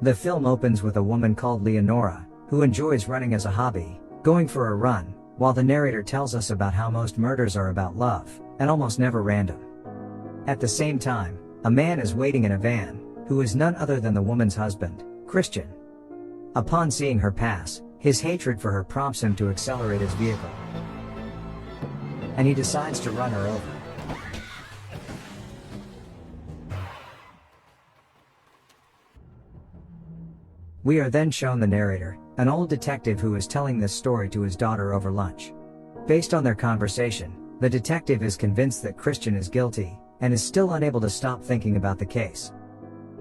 The film opens with a woman called Leonora, who enjoys running as a hobby, going for a run, while the narrator tells us about how most murders are about love, and almost never random. At the same time, a man is waiting in a van, who is none other than the woman's husband, Christian. Upon seeing her pass, his hatred for her prompts him to accelerate his vehicle, and he decides to run her over. We are then shown the narrator, an old detective who is telling this story to his daughter over lunch. Based on their conversation, the detective is convinced that Christian is guilty, and is still unable to stop thinking about the case.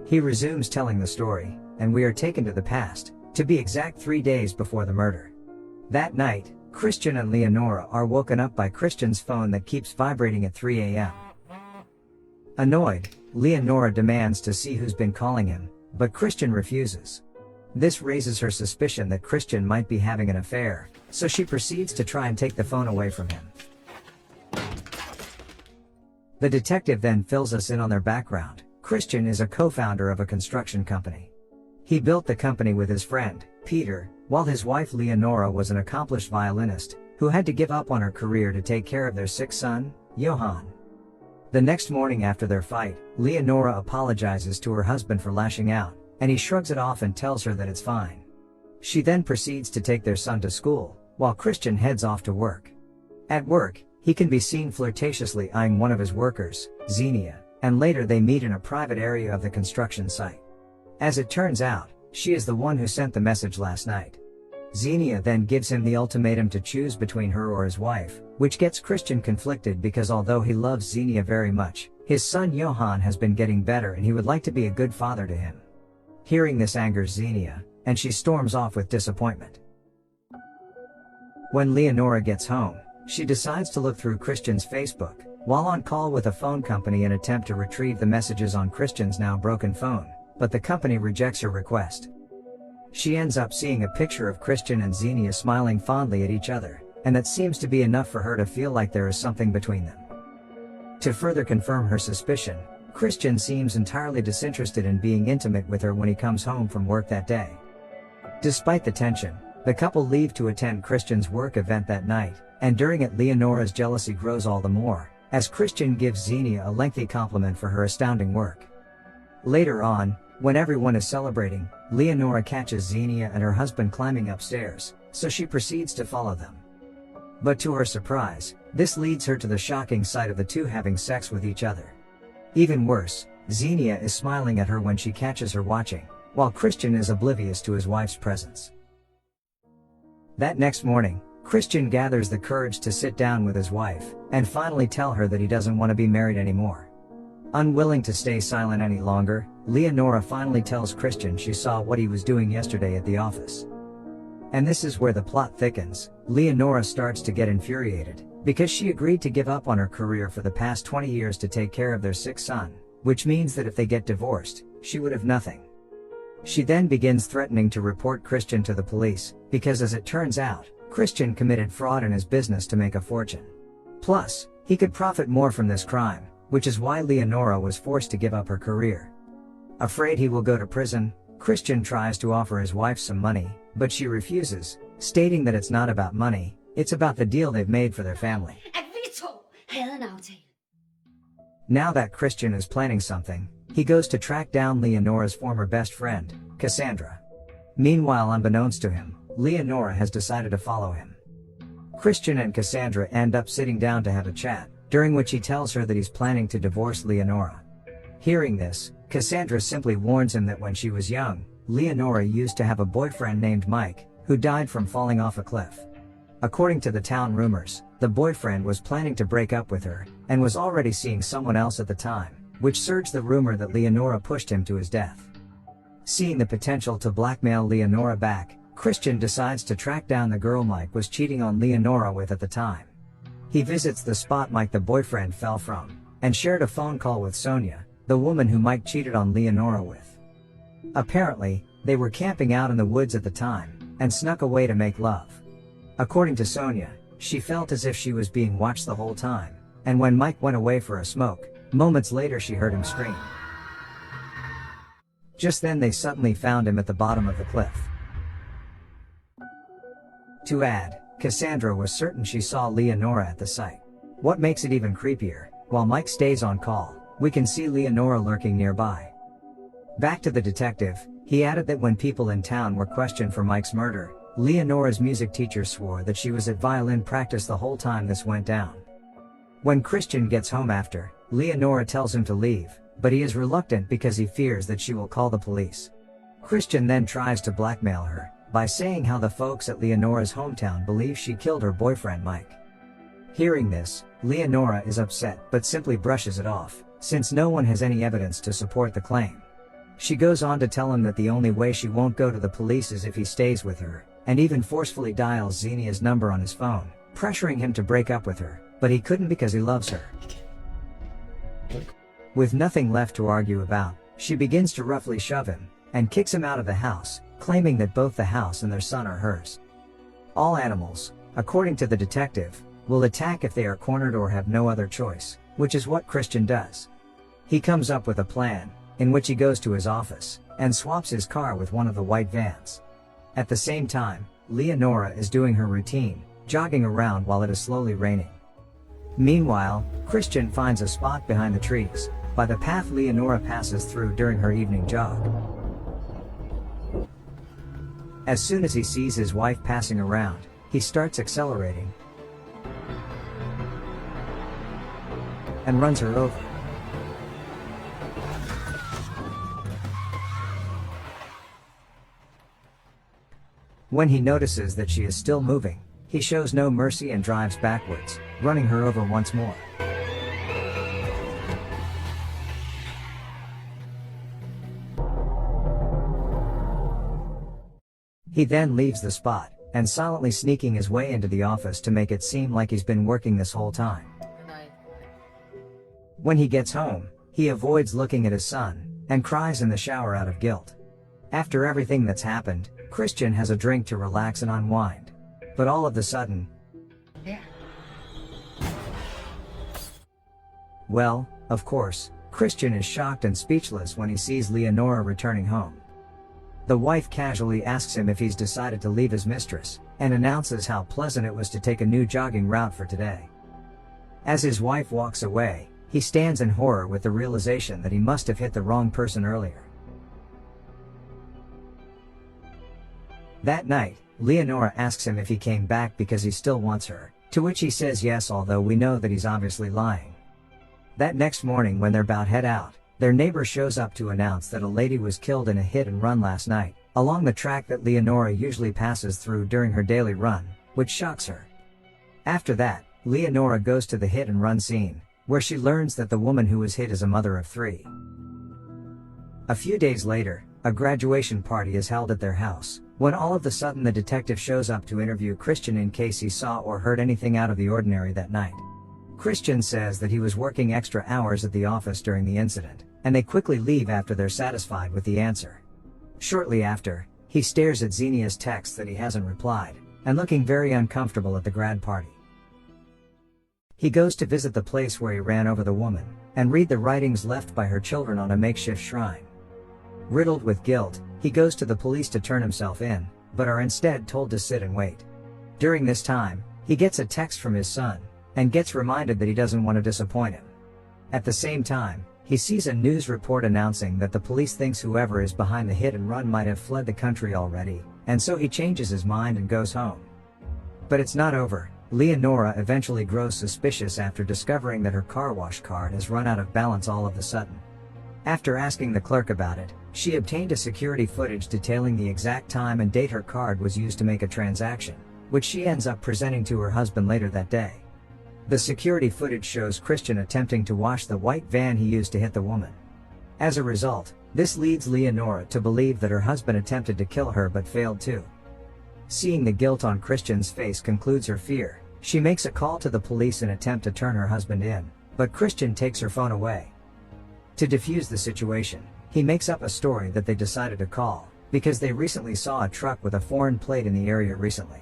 He resumes telling the story, and we are taken to the past, to be exact 3 days before the murder. That night, Christian and Leonora are woken up by Christian's phone that keeps vibrating at 3 a.m. Annoyed, Leonora demands to see who's been calling him, but Christian refuses. This raises her suspicion that Christian might be having an affair, so she proceeds to try and take the phone away from him. The detective then fills us in on their background. Christian is a co-founder of a construction company. He built the company with his friend, Peter, while his wife Leonora was an accomplished violinist, who had to give up on her career to take care of their sick son, Johann. The next morning after their fight, Leonora apologizes to her husband for lashing out, and he shrugs it off and tells her that it's fine. She then proceeds to take their son to school, while Christian heads off to work. At work, he can be seen flirtatiously eyeing one of his workers, Xenia, and later they meet in a private area of the construction site. As it turns out, she is the one who sent the message last night. Xenia then gives him the ultimatum to choose between her or his wife, which gets Christian conflicted because although he loves Xenia very much, his son Johann has been getting better and he would like to be a good father to him. Hearing this angers Xenia, and she storms off with disappointment. When Leonora gets home, she decides to look through Christian's Facebook, while on call with a phone company and attempt to retrieve the messages on Christian's now broken phone, but the company rejects her request. She ends up seeing a picture of Christian and Xenia smiling fondly at each other, and that seems to be enough for her to feel like there is something between them. To further confirm her suspicion, Christian seems entirely disinterested in being intimate with her when he comes home from work that day. Despite the tension, the couple leave to attend Christian's work event that night, and during it Leonora's jealousy grows all the more, as Christian gives Xenia a lengthy compliment for her astounding work. Later on, when everyone is celebrating, Leonora catches Xenia and her husband climbing upstairs, so she proceeds to follow them. But to her surprise, this leads her to the shocking sight of the two having sex with each other. Even worse, Xenia is smiling at her when she catches her watching, while Christian is oblivious to his wife's presence. That next morning, Christian gathers the courage to sit down with his wife, and finally tell her that he doesn't want to be married anymore. Unwilling to stay silent any longer, Leonora finally tells Christian she saw what he was doing yesterday at the office. And this is where the plot thickens. Leonora starts to get infuriated, because she agreed to give up on her career for the past 20 years to take care of their sick son, which means that if they get divorced, she would have nothing. She then begins threatening to report Christian to the police, because as it turns out, Christian committed fraud in his business to make a fortune. Plus, he could profit more from this crime, which is why Leonora was forced to give up her career. Afraid he will go to prison, Christian tries to offer his wife some money, but she refuses, stating that it's not about money, it's about the deal they've made for their family. Now that Christian is planning something, he goes to track down Leonora's former best friend, Cassandra. Meanwhile, unbeknownst to him, Leonora has decided to follow him. Christian and Cassandra end up sitting down to have a chat, during which he tells her that he's planning to divorce Leonora. Hearing this, Cassandra simply warns him that when she was young, Leonora used to have a boyfriend named Mike, who died from falling off a cliff. According to the town rumors, the boyfriend was planning to break up with her, and was already seeing someone else at the time, which surged the rumor that Leonora pushed him to his death. Seeing the potential to blackmail Leonora back, Christian decides to track down the girl Mike was cheating on Leonora with at the time. He visits the spot Mike the boyfriend fell from, and shared a phone call with Sonia, the woman who Mike cheated on Leonora with. Apparently, they were camping out in the woods at the time, and snuck away to make love. According to Sonia, she felt as if she was being watched the whole time, and when Mike went away for a smoke, moments later she heard him scream. Just then they suddenly found him at the bottom of the cliff. To add, Cassandra was certain she saw Leonora at the site. What makes it even creepier, while Mike stays on call, we can see Leonora lurking nearby. Back to the detective, he added that when people in town were questioned for Mike's murder, Leonora's music teacher swore that she was at violin practice the whole time this went down. When Christian gets home after, Leonora tells him to leave, but he is reluctant because he fears that she will call the police. Christian then tries to blackmail her by saying how the folks at Leonora's hometown believe she killed her boyfriend Mike. Hearing this, Leonora is upset but simply brushes it off, since no one has any evidence to support the claim. She goes on to tell him that the only way she won't go to the police is if he stays with her, and even forcefully dials Xenia's number on his phone, pressuring him to break up with her, but he couldn't because he loves her. With nothing left to argue about, she begins to roughly shove him, and kicks him out of the house, claiming that both the house and their son are hers. All animals, according to the detective, will attack if they are cornered or have no other choice, which is what Christian does. He comes up with a plan, in which he goes to his office, and swaps his car with one of the white vans. At the same time, Leonora is doing her routine, jogging around while it is slowly raining. Meanwhile, Christian finds a spot behind the trees, by the path Leonora passes through during her evening jog. As soon as he sees his wife passing around, he starts accelerating and runs her over. When he notices that she is still moving, he shows no mercy and drives backwards, running her over once more. He then leaves the spot, and silently sneaking his way into the office to make it seem like he's been working this whole time. When he gets home, he avoids looking at his son, and cries in the shower out of guilt. After everything that's happened, Christian has a drink to relax and unwind. But all of a sudden, well, of course, Christian is shocked and speechless when he sees Leonora returning home. The wife casually asks him if he's decided to leave his mistress, and announces how pleasant it was to take a new jogging route for today. As his wife walks away, he stands in horror with the realization that he must have hit the wrong person earlier. That night, Leonora asks him if he came back because he still wants her, to which he says yes, although we know that he's obviously lying. That next morning when they're about head out, their neighbor shows up to announce that a lady was killed in a hit and run last night, along the track that Leonora usually passes through during her daily run, which shocks her. After that, Leonora goes to the hit and run scene, where she learns that the woman who was hit is a mother of 3. A few days later, a graduation party is held at their house, when all of a sudden the detective shows up to interview Christian in case he saw or heard anything out of the ordinary that night. Christian says that he was working extra hours at the office during the incident, and they quickly leave after they're satisfied with the answer. Shortly after, he stares at Xenia's text that he hasn't replied, and looking very uncomfortable at the grad party. He goes to visit the place where he ran over the woman, and read the writings left by her children on a makeshift shrine. Riddled with guilt, he goes to the police to turn himself in, but are instead told to sit and wait. During this time, he gets a text from his son, and gets reminded that he doesn't want to disappoint him. At the same time, he sees a news report announcing that the police thinks whoever is behind the hit and run might have fled the country already, and so he changes his mind and goes home. But it's not over. Leonora eventually grows suspicious after discovering that her car wash card has run out of balance all of a sudden. After asking the clerk about it, she obtained a security footage detailing the exact time and date her card was used to make a transaction, which she ends up presenting to her husband later that day. The security footage shows Christian attempting to wash the white van he used to hit the woman. As a result, this leads Leonora to believe that her husband attempted to kill her but failed to. Seeing the guilt on Christian's face concludes her fear. She makes a call to the police and attempt to turn her husband in, but Christian takes her phone away. To defuse the situation, he makes up a story that they decided to call, because they recently saw a truck with a foreign plate in the area recently.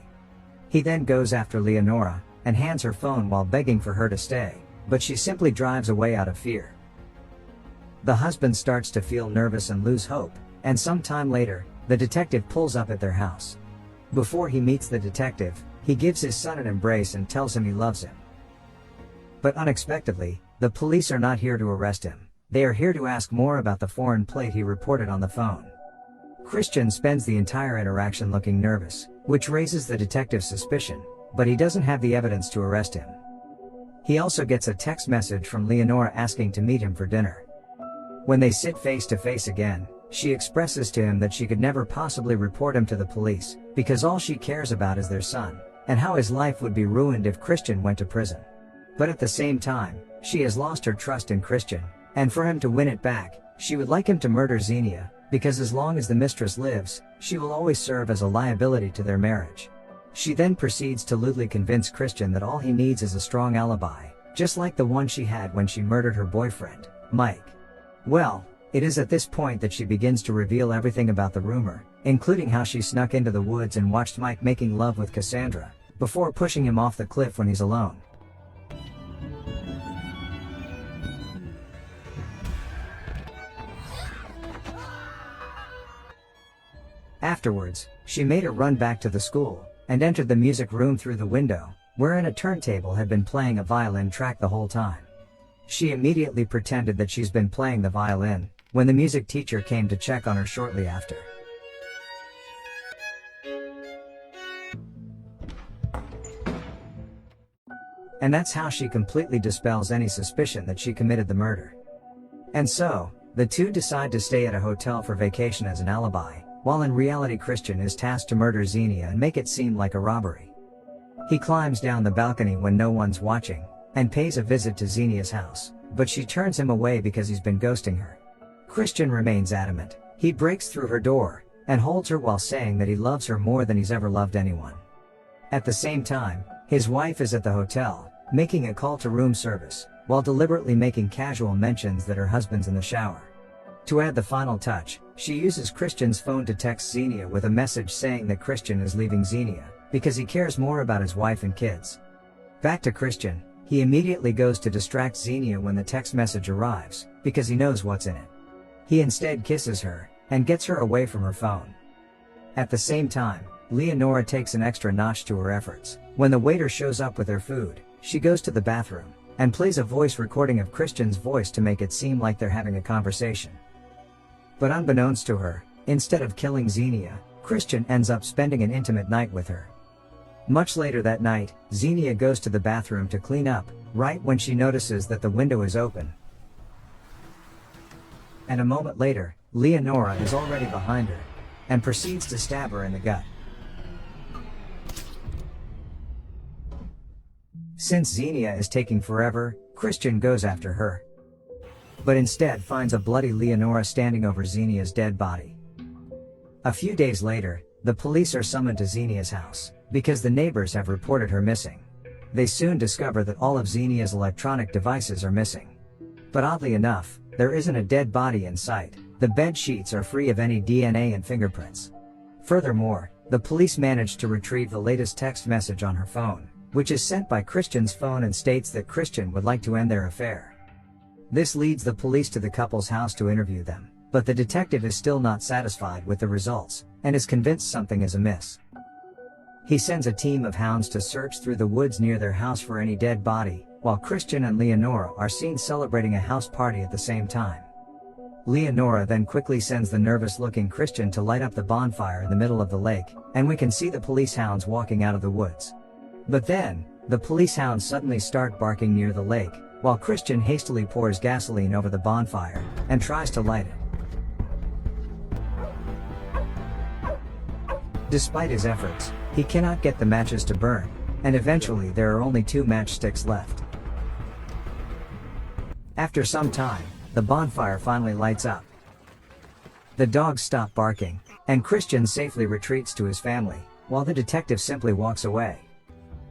He then goes after Leonora, and hands her phone while begging for her to stay, but she simply drives away out of fear. The husband starts to feel nervous and lose hope, and some time later, the detective pulls up at their house. Before he meets the detective, he gives his son an embrace and tells him he loves him. But unexpectedly, the police are not here to arrest him. They are here to ask more about the foreign plate he reported on the phone. Christian spends the entire interaction looking nervous, which raises the detective's suspicion, but he doesn't have the evidence to arrest him. He also gets a text message from Leonora asking to meet him for dinner. When they sit face to face again, she expresses to him that she could never possibly report him to the police, because all she cares about is their son, and how his life would be ruined if Christian went to prison. But at the same time, she has lost her trust in Christian, and for him to win it back, she would like him to murder Xenia, because as long as the mistress lives, she will always serve as a liability to their marriage. She then proceeds to lewdly convince Christian that all he needs is a strong alibi, just like the one she had when she murdered her boyfriend, Mike. Well, it is at this point that she begins to reveal everything about the rumor, including how she snuck into the woods and watched Mike making love with Cassandra, before pushing him off the cliff when he's alone. Afterwards, she made a run back to the school, and entered the music room through the window, wherein a turntable had been playing a violin track the whole time. She immediately pretended that she's been playing the violin, when the music teacher came to check on her shortly after. And that's how she completely dispels any suspicion that she committed the murder. And so, the two decide to stay at a hotel for vacation as an alibi, while in reality Christian is tasked to murder Xenia and make it seem like a robbery. He climbs down the balcony when no one's watching, and pays a visit to Xenia's house, but she turns him away because he's been ghosting her. Christian remains adamant. He breaks through her door, and holds her while saying that he loves her more than he's ever loved anyone. At the same time, his wife is at the hotel, making a call to room service, while deliberately making casual mentions that her husband's in the shower. To add the final touch, she uses Christian's phone to text Xenia with a message saying that Christian is leaving Xenia, because he cares more about his wife and kids. Back to Christian, he immediately goes to distract Xenia when the text message arrives, because he knows what's in it. He instead kisses her, and gets her away from her phone. At the same time, Leonora takes an extra notch to her efforts. When the waiter shows up with her food, she goes to the bathroom, and plays a voice recording of Christian's voice to make it seem like they're having a conversation. But unbeknownst to her, instead of killing Xenia, Christian ends up spending an intimate night with her. Much later that night, Xenia goes to the bathroom to clean up, right when she notices that the window is open. And a moment later, Leonora is already behind her, and proceeds to stab her in the gut. Since Xenia is taking forever, Christian goes after her, but instead finds a bloody Leonora standing over Xenia's dead body. A few days later, the police are summoned to Xenia's house, because the neighbors have reported her missing. They soon discover that all of Xenia's electronic devices are missing. But oddly enough, there isn't a dead body in sight. The bed sheets are free of any DNA and fingerprints. Furthermore, the police managed to retrieve the latest text message on her phone, which is sent by Christian's phone and states that Christian would like to end their affair. This leads the police to the couple's house to interview them, but the detective is still not satisfied with the results, and is convinced something is amiss. He sends a team of hounds to search through the woods near their house for any dead body, while Christian and Leonora are seen celebrating a house party at the same time. Leonora then quickly sends the nervous-looking Christian to light up the bonfire in the middle of the lake, and we can see the police hounds walking out of the woods. But then, the police hounds suddenly start barking near the lake, while Christian hastily pours gasoline over the bonfire, and tries to light it. Despite his efforts, he cannot get the matches to burn, and eventually there are only 2 matchsticks left. After some time, the bonfire finally lights up. The dogs stop barking, and Christian safely retreats to his family, while the detective simply walks away.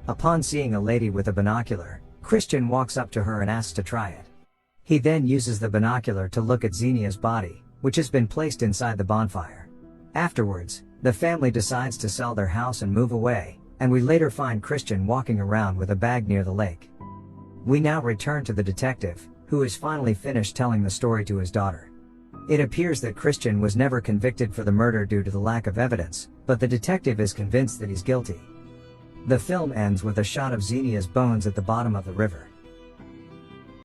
Upon seeing a lady with a binocular, Christian walks up to her and asks to try it. He then uses the binocular to look at Xenia's body, which has been placed inside the bonfire. Afterwards, the family decides to sell their house and move away, and we later find Christian walking around with a bag near the lake. We now return to the detective, who is finally finished telling the story to his daughter. It appears that Christian was never convicted for the murder due to the lack of evidence, but the detective is convinced that he's guilty. The film ends with a shot of Xenia's bones at the bottom of the river.